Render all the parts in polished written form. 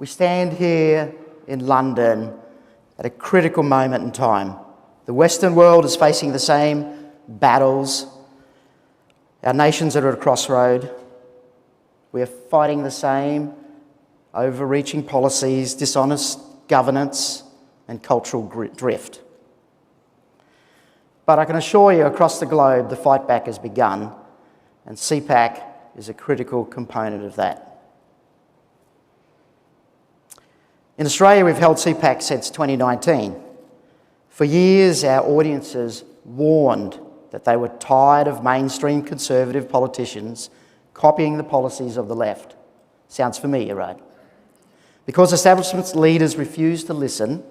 We stand here in London at a critical moment in time. The Western world is facing the same battles. Our nations are at a crossroad. We are fighting the same overreaching policies, dishonest governance, and cultural drift. But I can assure you, across the globe, the fight back has begun, and CPAC is a critical component of that. In Australia, we've held CPAC since 2019. For years, our audiences warned that they were tired of mainstream conservative politicians copying the policies of the left. Sounds familiar, right? Because establishment leaders refused to listen,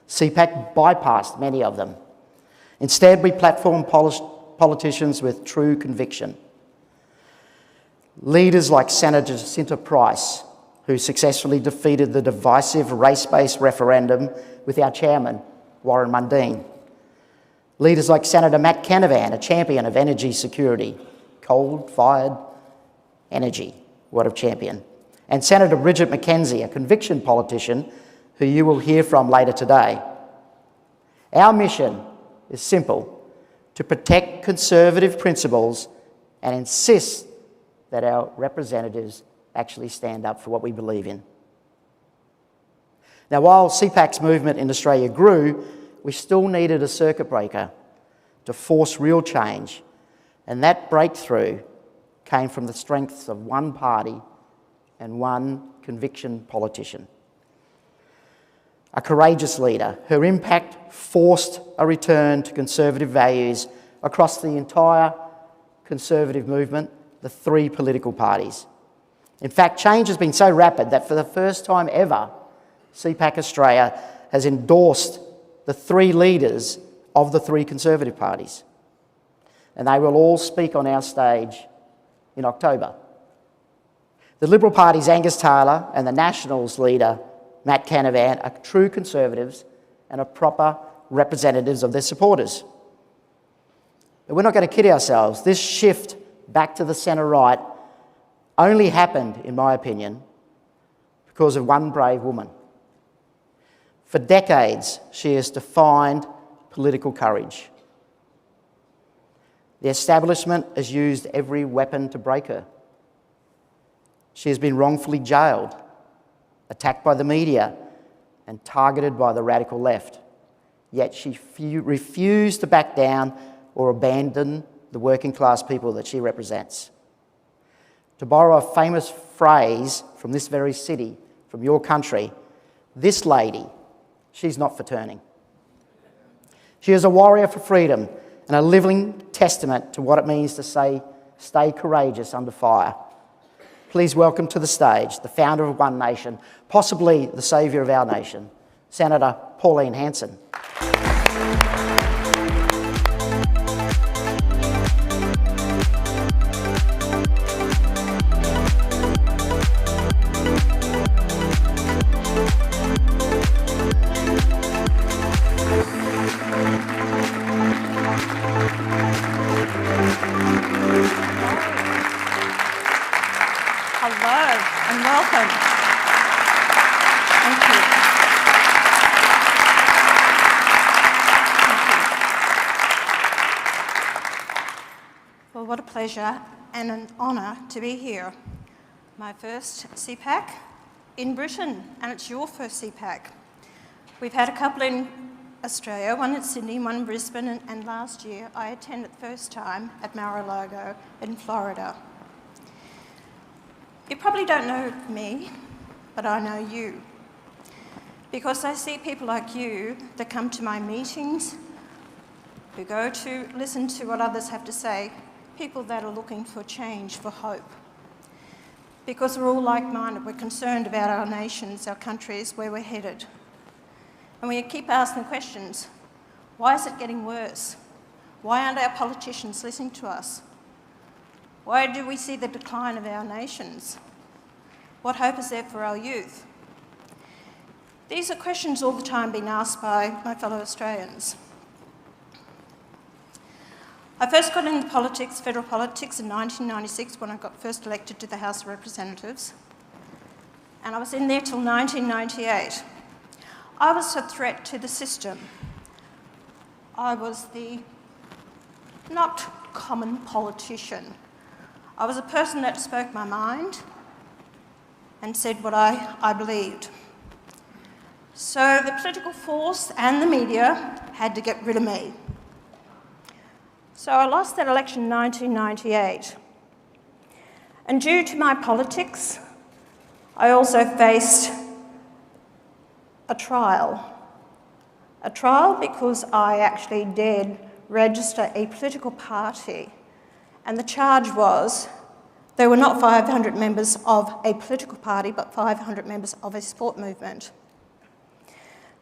CPAC bypassed many of them. Instead, we platformed politicians with true conviction. Leaders like Senator Jacinta Price, who successfully defeated the divisive race-based referendum with our chairman, Warren Mundine. Leaders like Senator Matt Canavan, a champion of energy security, coal-fired energy, what a champion. And Senator Bridget McKenzie, a conviction politician who you will hear from later today. Our mission is simple: to protect conservative principles and insist that our representatives actually stand up for what we believe in. Now, while CPAC's movement in Australia grew, we still needed a circuit breaker to force real change, and that breakthrough came from the strengths of one party and one conviction politician. A courageous leader. Her impact forced a return to conservative values across the entire conservative movement, the three political parties. In fact, change has been so rapid that for the first time ever, CPAC Australia has endorsed the three leaders of the three conservative parties. And they will all speak on our stage in October. The Liberal Party's Angus Taylor and the Nationals leader, Matt Canavan, are true conservatives and are proper representatives of their supporters. But we're not going to kid ourselves. This shift back to the centre-right only happened, in my opinion, because of one brave woman. For decades, she has defined political courage. The establishment has used every weapon to break her. She has been wrongfully jailed, attacked by the media, and targeted by the radical left. Yet she refused to back down or abandon the working class people that she represents. To borrow a famous phrase from this very city, from your country, this lady, she's not for turning. She is a warrior for freedom and a living testament to what it means to stay courageous under fire. Please welcome to the stage the founder of One Nation, possibly the saviour of our nation, Senator Pauline Hanson. What a pleasure and an honour to be here. My first CPAC in Britain, and it's your first CPAC. We've had a couple in Australia, one in Sydney, one in Brisbane, and last year I attended the first time at Mar-a-Lago in Florida. You probably don't know me, but I know you. Because I see people like you that come to my meetings, who go to listen to what others have to say, people that are looking for change, for hope. Because we're all like-minded, we're concerned about our nations, our countries, where we're headed. And we keep asking questions. Why is it getting worse? Why aren't our politicians listening to us? Why do we see the decline of our nations? What hope is there for our youth? These are questions all the time being asked by my fellow Australians. I first got into politics, federal politics, in 1996 when I got first elected to the House of Representatives. and I was in there till 1998. I was a threat to the system. I was the not common politician. I was a person that spoke my mind and said what I believed. So the political force and the media had to get rid of me. So I lost that election in 1998. And due to my politics, I also faced a trial. A trial because I actually dared register a political party. And the charge was there were not 500 members of a political party, but 500 members of a sport movement.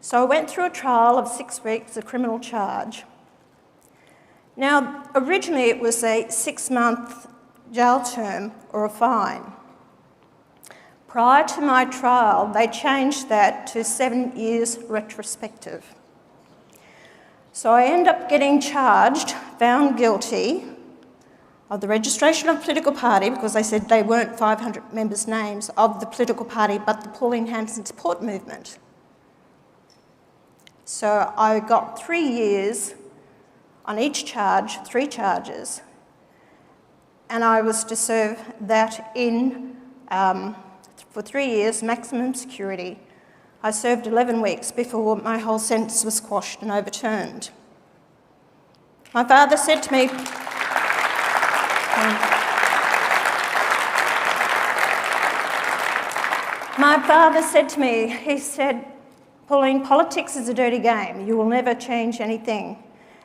So I went through a trial of 6 weeks, a criminal charge. Now, originally it was a 6-month jail term or a fine. Prior to my trial, they changed that to 7 years retrospective. So I ended up getting charged, found guilty of the registration of a political party because they said they weren't 500 members' names of the political party, but the Pauline Hanson support movement. So I got 3 years on each charge, 3 charges, and I was to serve that in for 3 years, maximum security. I served 11 weeks before my whole sentence was quashed and overturned. My father said to me, he said, Pauline, politics is a dirty game. You will never change anything.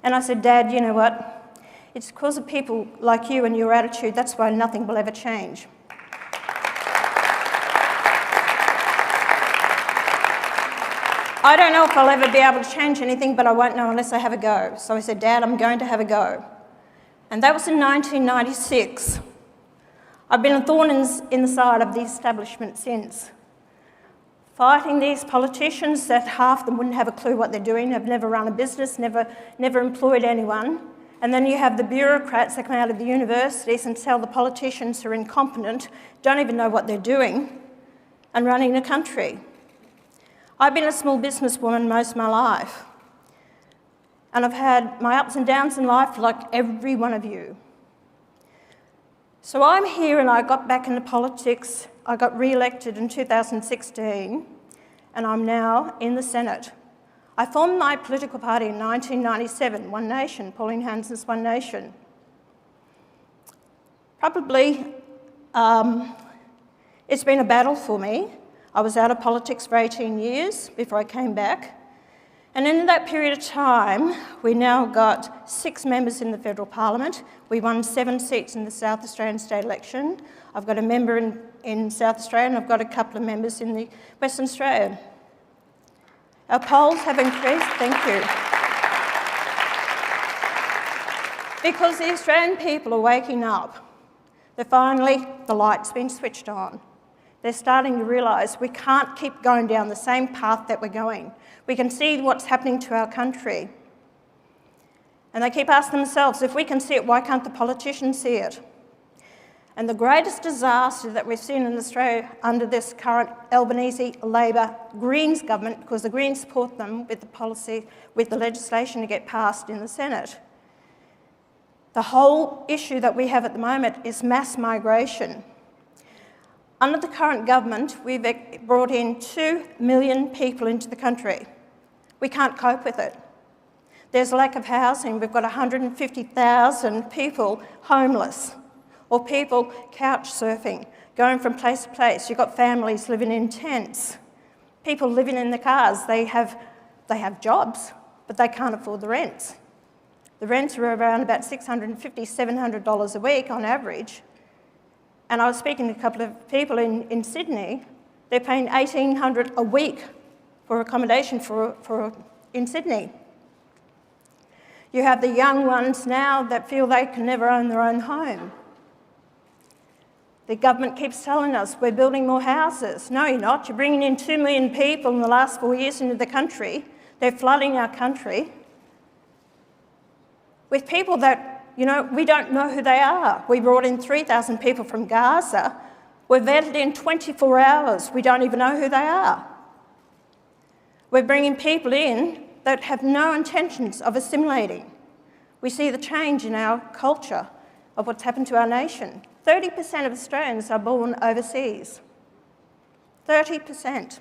And I said, Dad, you know what? It's because of people like you and your attitude, that's why nothing will ever change. I don't know if I'll ever be able to change anything, but I won't know unless I have a go. So I said, Dad, I'm going to have a go. And that was in 1996. I've been a thorn in the side of the establishment since. Fighting these politicians that half of them wouldn't have a clue what they're doing, have never run a business, never employed anyone. And then you have the bureaucrats that come out of the universities and tell the politicians who are incompetent, don't even know what they're doing, and running the country. I've been a small businesswoman most of my life. And I've had my ups and downs in life like every one of you. So I'm here and I got back into politics. I got re-elected in 2016 and I'm now in the Senate. I formed my political party in 1997, One Nation, Pauline Hanson's One Nation. Probably, it's been a battle for me. I was out of politics for 18 years before I came back. And in that period of time, we now got 6 members in the federal parliament. We won 7 seats in the South Australian state election. I've got a member in South Australia and I've got a couple of members in the Western Australia. Our polls have increased, thank you. Because the Australian people are waking up. They're finally, the light's been switched on. They're starting to realise we can't keep going down the same path that we're going. We can see what's happening to our country. And they keep asking themselves, if we can see it, why can't the politicians see it? And the greatest disaster that we've seen in Australia under this current Albanese Labor Greens government, because the Greens support them with the policy, with the legislation to get passed in the Senate. The whole issue that we have at the moment is mass migration. Under the current government, we've brought in 2 million people into the country. We can't cope with it. There's a lack of housing. We've got 150,000 people homeless, or people couch surfing, going from place to place. You've got families living in tents, people living in the cars. They have jobs, but they can't afford the rents. The rents are around about $650, $700 a week on average. And I was speaking to a couple of people in Sydney. They're paying $1,800 a week for accommodation in Sydney. You have the young ones now that feel they can never own their own home. The government keeps telling us we're building more houses. No, you're not. You're bringing in 2 million people in the last 4 years into the country. They're flooding our country with people that, you know, we don't know who they are. We brought in 3,000 people from Gaza were vetted in 24 hours. We don't even know who they are. We're bringing people in that have no intentions of assimilating. We see the change in our culture of what's happened to our nation. 30% of Australians are born overseas. 30%.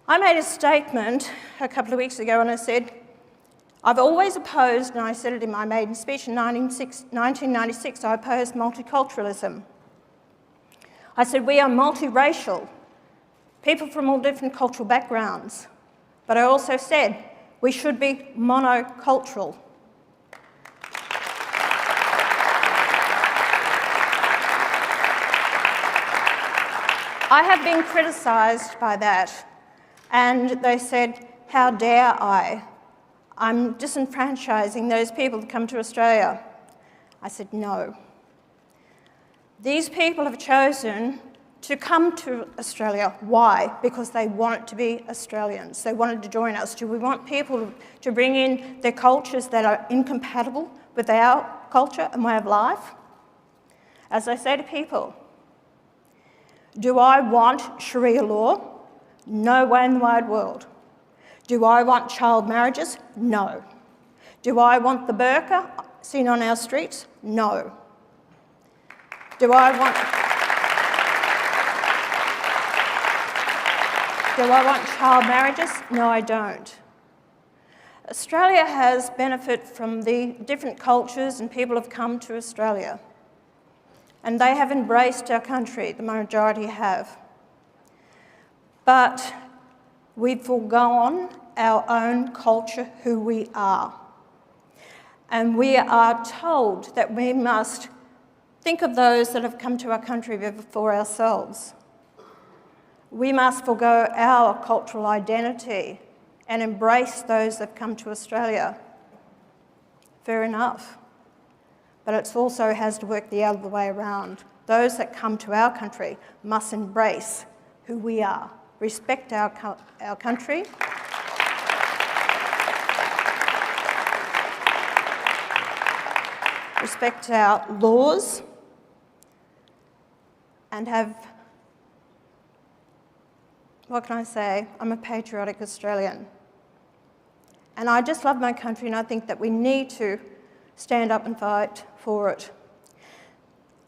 I made a statement a couple of weeks ago and I said, I've always opposed, and I said it in my maiden speech in 1996, I opposed multiculturalism. I said we are multiracial, people from all different cultural backgrounds. But I also said we should be monocultural. I have been criticised by that, and they said, how dare I? I'm disenfranchising those people that come to Australia. I said, no. These people have chosen to come to Australia. Why? Because they wanted to be Australians. They wanted to join us. Do we want people to bring in their cultures that are incompatible with our culture and way of life? As I say to people, do I want Sharia law? No way in the wide world. Do I want child marriages? No. Do I want the burqa seen on our streets? No. Do I want child marriages? No, I don't. Australia has benefited from the different cultures and people have come to Australia. And they have embraced our country, the majority have. But we've foregone our own culture, who we are. And we are told that we must think of those that have come to our country before ourselves. We must forego our cultural identity and embrace those that have come to Australia. Fair enough. But it also has to work the other way around. Those that come to our country must embrace who we are, respect our country, respect our laws, and have, what can I say? I'm a patriotic Australian. And I just love my country, and I think that we need to stand up and fight for it.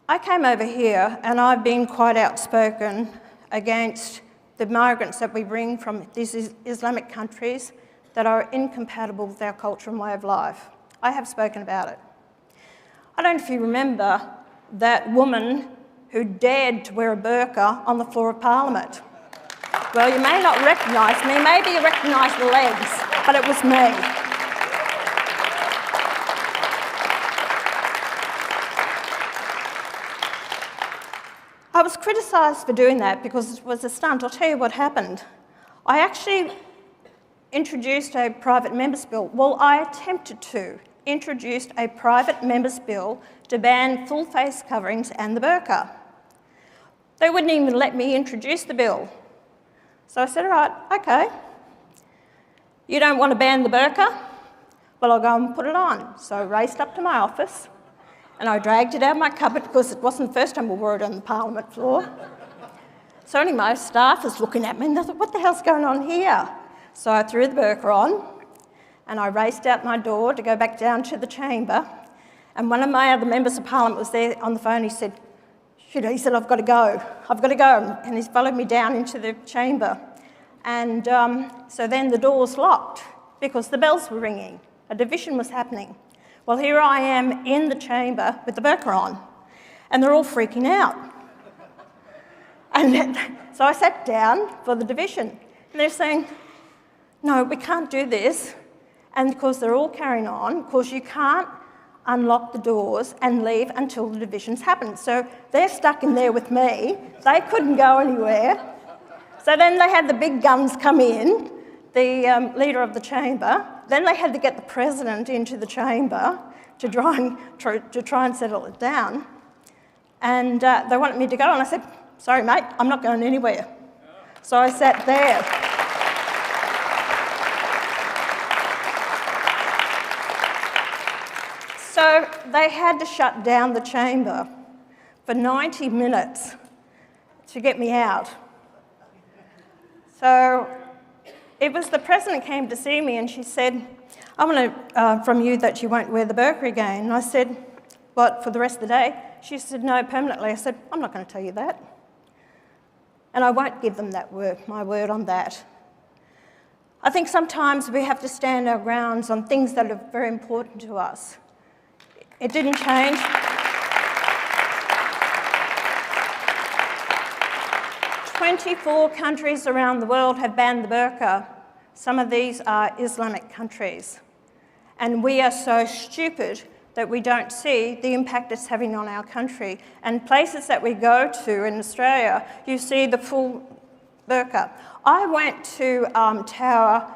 I came over here, and I've been quite outspoken against the migrants that we bring from these Islamic countries that are incompatible with our culture and way of life. I have spoken about it. I don't know if you remember that woman who dared to wear a burqa on the floor of Parliament. Well, you may not recognise me, maybe you recognise the legs, but it was me. I was criticised for doing that because it was a stunt. I'll tell you what happened. I actually introduced a private member's bill. Well, I attempted to introduce a private member's bill to ban full face coverings and the burqa. They wouldn't even let me introduce the bill. So I said, all right, okay. You don't want to ban the burqa? Well, I'll go and put it on. So I raced up to my office and I dragged it out of my cupboard because it wasn't the first time we wore it on the Parliament floor. So anyway, my staff was looking at me and they thought, what the hell's going on here? So I threw the burqa on and I raced out my door to go back down to the chamber. And one of my other members of Parliament was there on the phone. He said, he said, I've got to go. And he's followed me down into the chamber. And so then the doors locked because the bells were ringing. A division was happening. Well, here I am in the chamber with the burqa on, and they're all freaking out. And then, so I sat down for the division, and they're saying, no, we can't do this. And because they're all carrying on, because you can't unlock the doors and leave until the divisions happen. So they're stuck in there with me. They couldn't go anywhere. So then they had the big guns come in, the leader of the chamber. Then they had to get the president into the chamber to try and settle it down. And they wanted me to go, and I said, sorry, mate, I'm not going anywhere. So I sat there. So they had to shut down the chamber for 90 minutes to get me out. So it was the president came to see me and she said, I want from you that you won't wear the burqa again. And I said, what, for the rest of the day? She said, no, permanently. I said, I'm not going to tell you that. And I won't give them that word, my word on that. I think sometimes we have to stand our grounds on things that are very important to us. It didn't change. 24 countries around the world have banned the burqa. Some of these are Islamic countries. And we are so stupid that we don't see the impact it's having on our country. And places that we go to in Australia, you see the full burqa. I went to Tower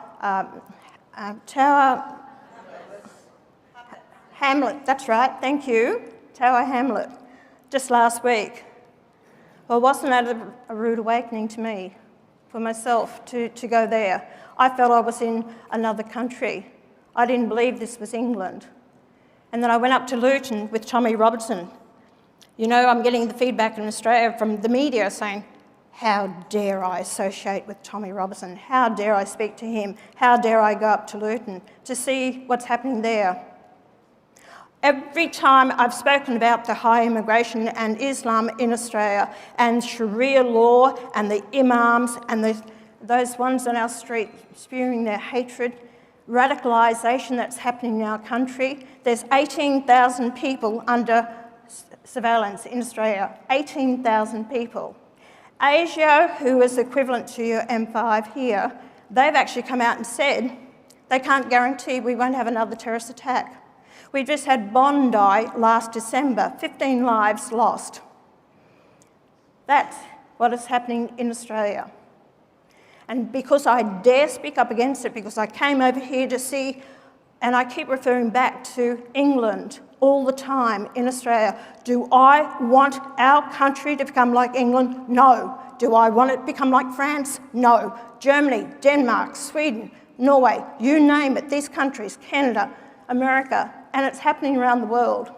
Hamlet, that's right, thank you, Tower Hamlet, just last week. Well, wasn't that a rude awakening to me, for myself, to go there? I felt I was in another country. I didn't believe this was England. And then I went up to Luton with Tommy Robertson. You know, I'm getting the feedback in Australia from the media saying, how dare I associate with Tommy Robertson? How dare I speak to him? How dare I go up to Luton to see what's happening there? Every time I've spoken about the high immigration and Islam in Australia and Sharia law and the imams and those ones on our street spewing their hatred, radicalisation that's happening in our country. There's 18,000 people under surveillance in Australia, 18,000 people. Asia, who is equivalent to your M5 here, they've actually come out and said they can't guarantee we won't have another terrorist attack. We just had Bondi last December, 15 lives lost. That's what is happening in Australia. And because I dare speak up against it, because I came over here to see, and I keep referring back to England all the time in Australia. Do I want our country to become like England? No. Do I want it to become like France? No. Germany, Denmark, Sweden, Norway, you name it, these countries, Canada, America, and it's happening around the world.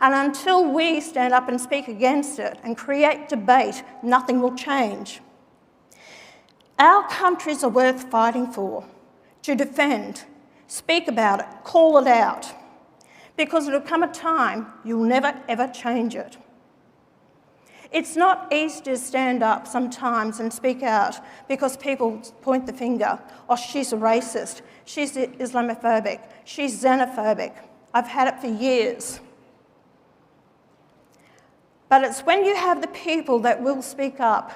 And until we stand up and speak against it and create debate, nothing will change. Our countries are worth fighting for, to defend, speak about it, call it out, because it'll come a time you'll never ever change it. It's not easy to stand up sometimes and speak out because people point the finger. Oh, she's a racist, she's Islamophobic, she's xenophobic. I've had it for years. But it's when you have the people that will speak up,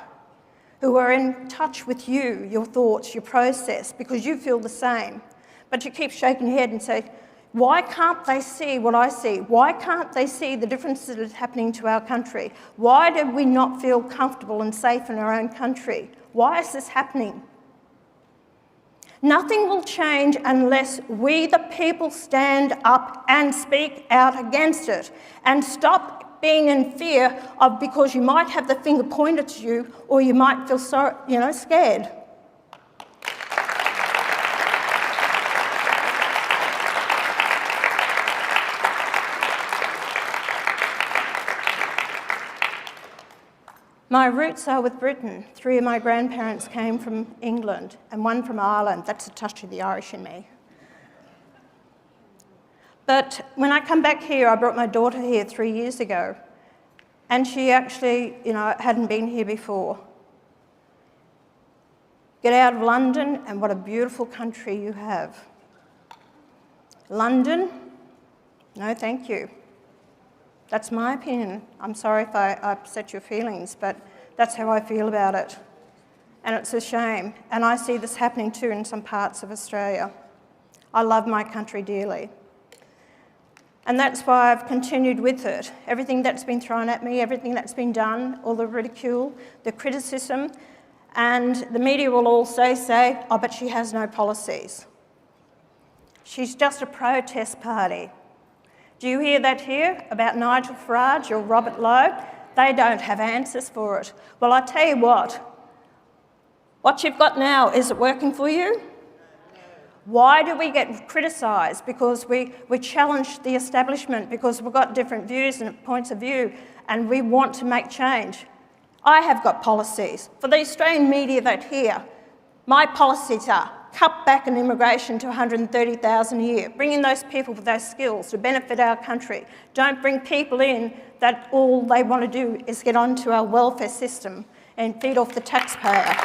who are in touch with you, your thoughts, your process, because you feel the same. But you keep shaking your head and say, why can't they see what I see? Why can't they see the differences that are happening to our country? Why do we not feel comfortable and safe in our own country? Why is this happening? Nothing will change unless we, the people, stand up and speak out against it and stop being in fear of because you might have the finger pointed to you or you might feel so, scared. My roots are with Britain. 3 of my grandparents came from England and 1 from Ireland. That's a touch of the Irish in me. But when I come back here, I brought my daughter here 3 years ago, and she actually, hadn't been here before. Get out of London, and what a beautiful country you have. London? No, thank you. That's my opinion. I'm sorry if I upset your feelings, but that's how I feel about it. And it's a shame. And I see this happening too in some parts of Australia. I love my country dearly. And that's why I've continued with it. Everything that's been thrown at me, everything that's been done, all the ridicule, the criticism, and the media will also say, oh, but she has no policies. She's just a protest party. Do you hear that here about Nigel Farage or Robert Lowe? They don't have answers for it. Well, I tell you what you've got now, is it working for you? Why do we get criticised? Because we challenge the establishment, because we've got different views and points of view, and we want to make change. I have got policies. For the Australian media that hear, my policies are cut back on immigration to 130,000 a year, bring in those people with those skills to benefit our country. Don't bring people in that all they want to do is get onto our welfare system and feed off the taxpayer.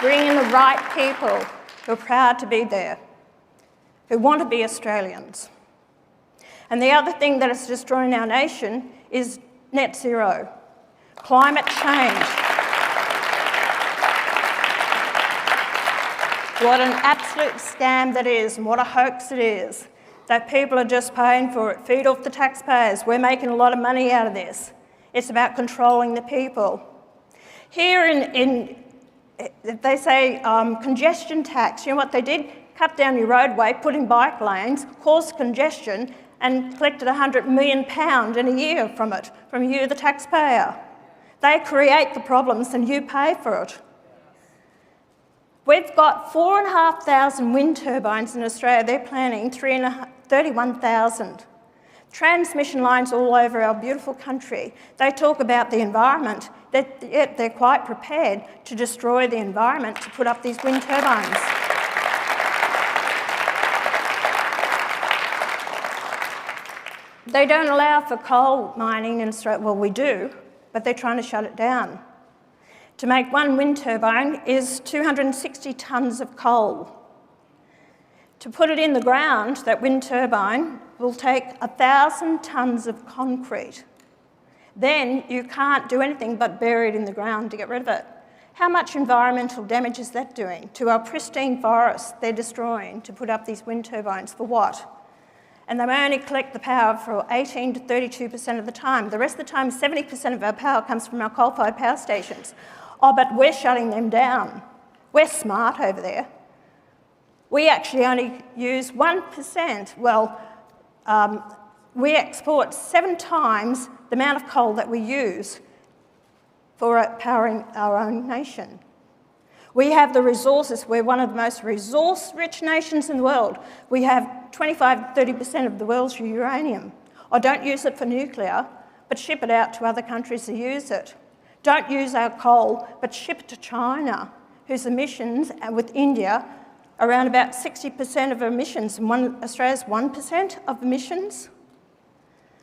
Bring in the right people who are proud to be there, who want to be Australians. And the other thing that is destroying our nation is net zero, climate change. What an absolute scam that is, and what a hoax it is, that people are just paying for it. Feed off the taxpayers. We're making a lot of money out of this. It's about controlling the people. Here they say congestion tax. You know what they did? Cut down your roadway, put in bike lanes, caused congestion, and collected £100 million in a year from it, from you, the taxpayer. They create the problems and you pay for it. We've got 4,500 wind turbines in Australia. They're planning 31,000. Transmission lines all over our beautiful country. They talk about the environment. Yet they're quite prepared to destroy the environment to put up these wind turbines. They don't allow for coal mining in Australia. Well, we do, but they're trying to shut it down. To make one wind turbine is 260 tonnes of coal. To put it in the ground, that wind turbine will take 1,000 tonnes of concrete. Then you can't do anything but bury it in the ground to get rid of it. How much environmental damage is that doing to our pristine forests they're destroying to put up these wind turbines? For what? And they only collect the power for 18 to 32% of the time. The rest of the time, 70% of our power comes from our coal-fired power stations. Oh, but we're shutting them down. We're smart over there. We actually only use 1%. Well, we export 7 times the amount of coal that we use for powering our own nation. We have the resources. We're one of the most resource-rich nations in the world. We have 25-30% of the world's uranium. Or don't use it for nuclear, but ship it out to other countries to use it. Don't use our coal, but ship it to China, whose emissions, with India, around about 60% of emissions, and Australia's 1% of emissions.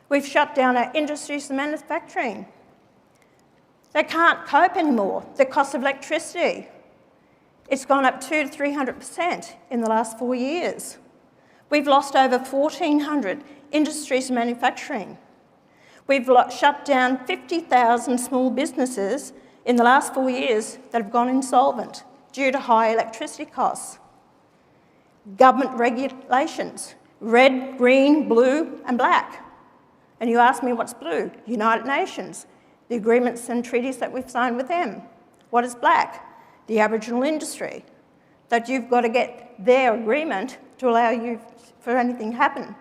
We've shut down our industries and manufacturing. They can't cope anymore. The cost of electricity, it's gone up 200 to 300% in the last 4 years. We've lost over 1,400 industries and manufacturing. We've shut down 50,000 small businesses in the last 4 years that have gone insolvent due to high electricity costs. Government regulations, red, green, blue and black. And you ask me what's blue? United Nations, the agreements and treaties that we've signed with them. What is black? The Aboriginal industry, that you've got to get their agreement to allow you for anything to happen.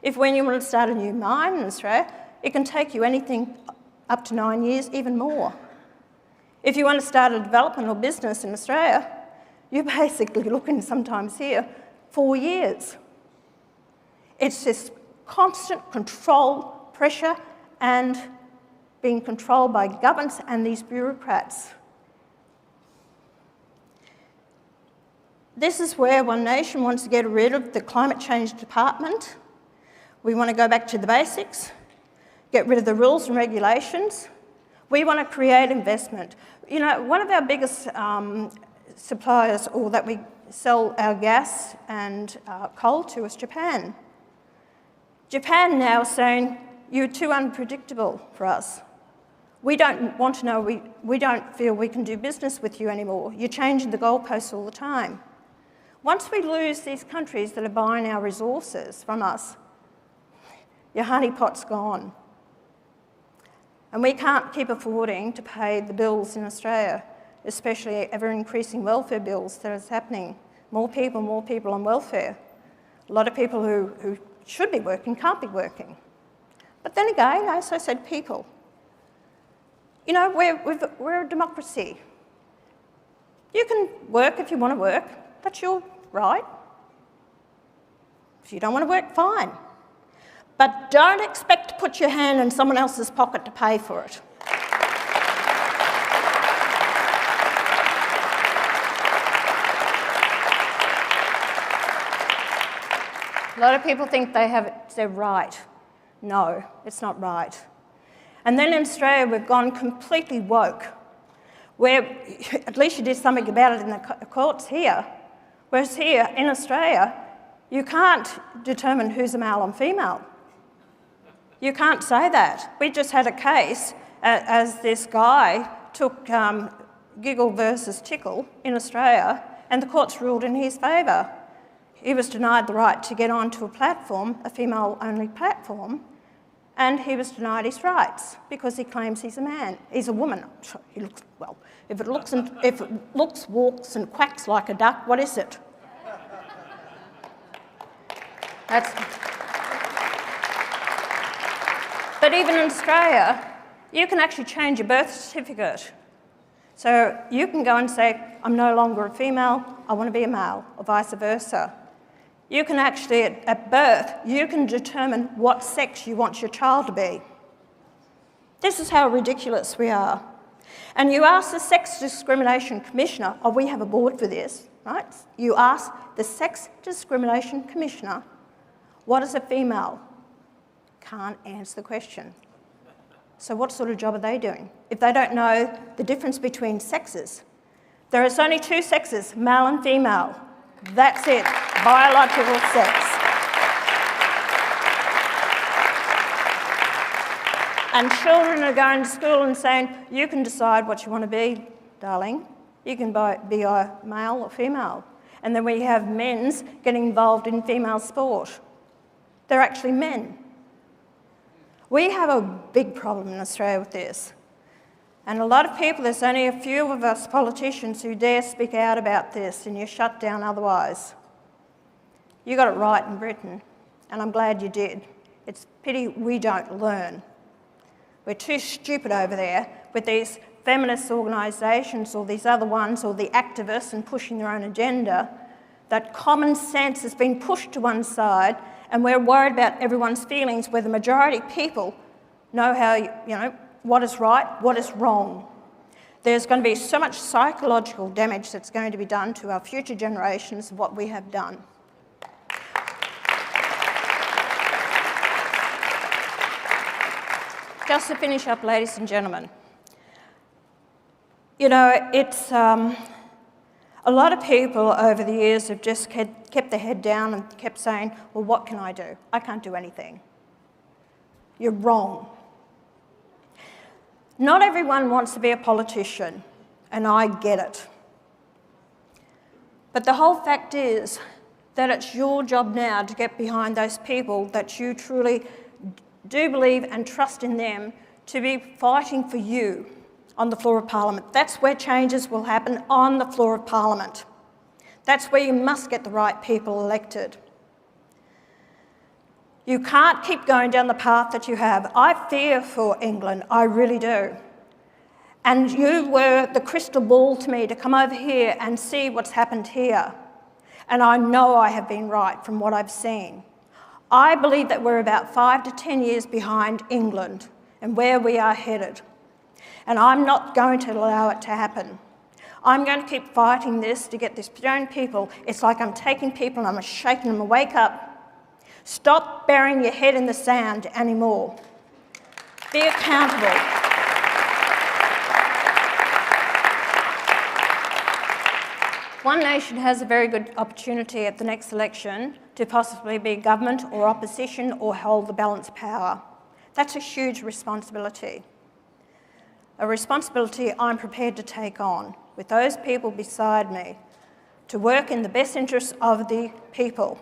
If when you want to start a new mine in Australia, it can take you anything up to 9 years, even more. If you want to start a development or business in Australia, you're basically looking sometimes here 4 years. It's this constant control, pressure, and being controlled by governments and these bureaucrats. This is where One Nation wants to get rid of the Climate Change Department. We want to go back to the basics, get rid of the rules and regulations. We want to create investment. You know, one of our biggest suppliers, or that we sell our gas and coal to, is Japan. Japan now is saying, you're too unpredictable for us. We don't want to know, we don't feel we can do business with you anymore. You're changing the goalposts all the time. Once we lose these countries that are buying our resources from us, your honeypot's gone. And we can't keep affording to pay the bills in Australia, especially ever-increasing welfare bills that is happening. More people on welfare. A lot of people who should be working can't be working. But then again, as I said, people. You know, we're a democracy. You can work if you want to work. That's your right. If you don't want to work, fine. But don't expect to put your hand in someone else's pocket to pay for it. A lot of people think they're right. No, it's not right. And then in Australia, we've gone completely woke, where at least you did something about it in the courts here, whereas here in Australia, you can't determine who's a male and female. You can't say that. We just had a case as this guy took Giggle versus Tickle in Australia, and the courts ruled in his favour. He was denied the right to get onto a platform, a female-only platform, and he was denied his rights because he claims he's a man. He's a woman. He looks, well, if it looks, walks and quacks like a duck, what is it? But even in Australia, you can actually change your birth certificate. So you can go and say, I'm no longer a female, I want to be a male, or vice versa. You can actually, at birth, you can determine what sex you want your child to be. This is how ridiculous we are. And you ask the Sex Discrimination Commissioner, oh, we have a board for this, right? You ask the Sex Discrimination Commissioner, what is a female? Can't answer the question. So what sort of job are they doing if they don't know the difference between sexes? There is only two sexes, male and female. That's it, biological sex. And children are going to school and saying, you can decide what you want to be, darling. You can be a male or female. And then we have men's getting involved in female sport. They're actually men. We have a big problem in Australia with this. And a lot of people, there's only a few of us politicians who dare speak out about this, and you're shut down otherwise. You got it right in Britain, and I'm glad you did. It's a pity we don't learn. We're too stupid over there with these feminist organisations or these other ones or the activists and pushing their own agenda, that common sense has been pushed to one side, and we're worried about everyone's feelings where the majority of people know how, what is right, what is wrong. There's going to be so much psychological damage that's going to be done to our future generations of what we have done. Just to finish up, ladies and gentlemen, it's a lot of people over the years have just kept their head down and kept saying, well, what can I do? I can't do anything. You're wrong. Not everyone wants to be a politician, and I get it. But the whole fact is that it's your job now to get behind those people that you truly do believe and trust in them to be fighting for you on the floor of Parliament. That's where changes will happen, on the floor of Parliament. That's where you must get the right people elected. You can't keep going down the path that you have. I fear for England, I really do. And you were the crystal ball to me to come over here and see what's happened here. And I know I have been right from what I've seen. I believe that we're about 5 to 10 years behind England and where we are headed. And I'm not going to allow it to happen. I'm going to keep fighting this to get this young people. It's like I'm taking people and I'm shaking them, wake up. Stop burying your head in the sand anymore. Be accountable. One Nation has a very good opportunity at the next election to possibly be government or opposition or hold the balance of power. That's a huge responsibility. A responsibility I'm prepared to take on with those people beside me to work in the best interests of the people.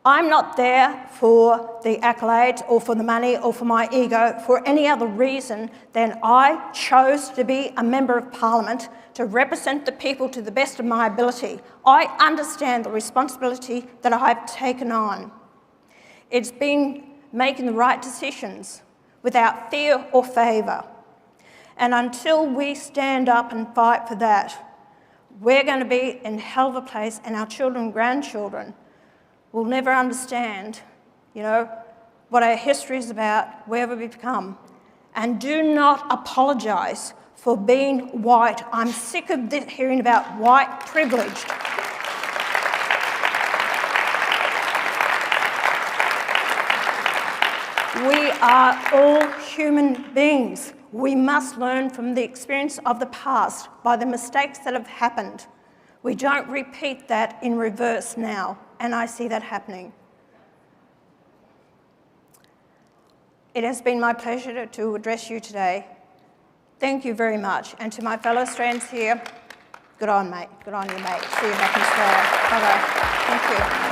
I'm not there for the accolades or for the money or for my ego for any other reason than I chose to be a member of Parliament to represent the people to the best of my ability. I understand the responsibility that I've taken on. It's been making the right decisions without fear or favour. And until we stand up and fight for that, we're going to be in hell of a place, and our children and grandchildren will never understand, what our history is about, wherever we've come. And do not apologise for being white. I'm sick of hearing about white privilege. We are all human beings. We must learn from the experience of the past by the mistakes that have happened. We don't repeat that in reverse now, and I see that happening. It has been my pleasure to address you today. Thank you very much. And to my fellow Australians here, good on, mate. Good on you, mate. See you back in Australia. Bye-bye. Thank you.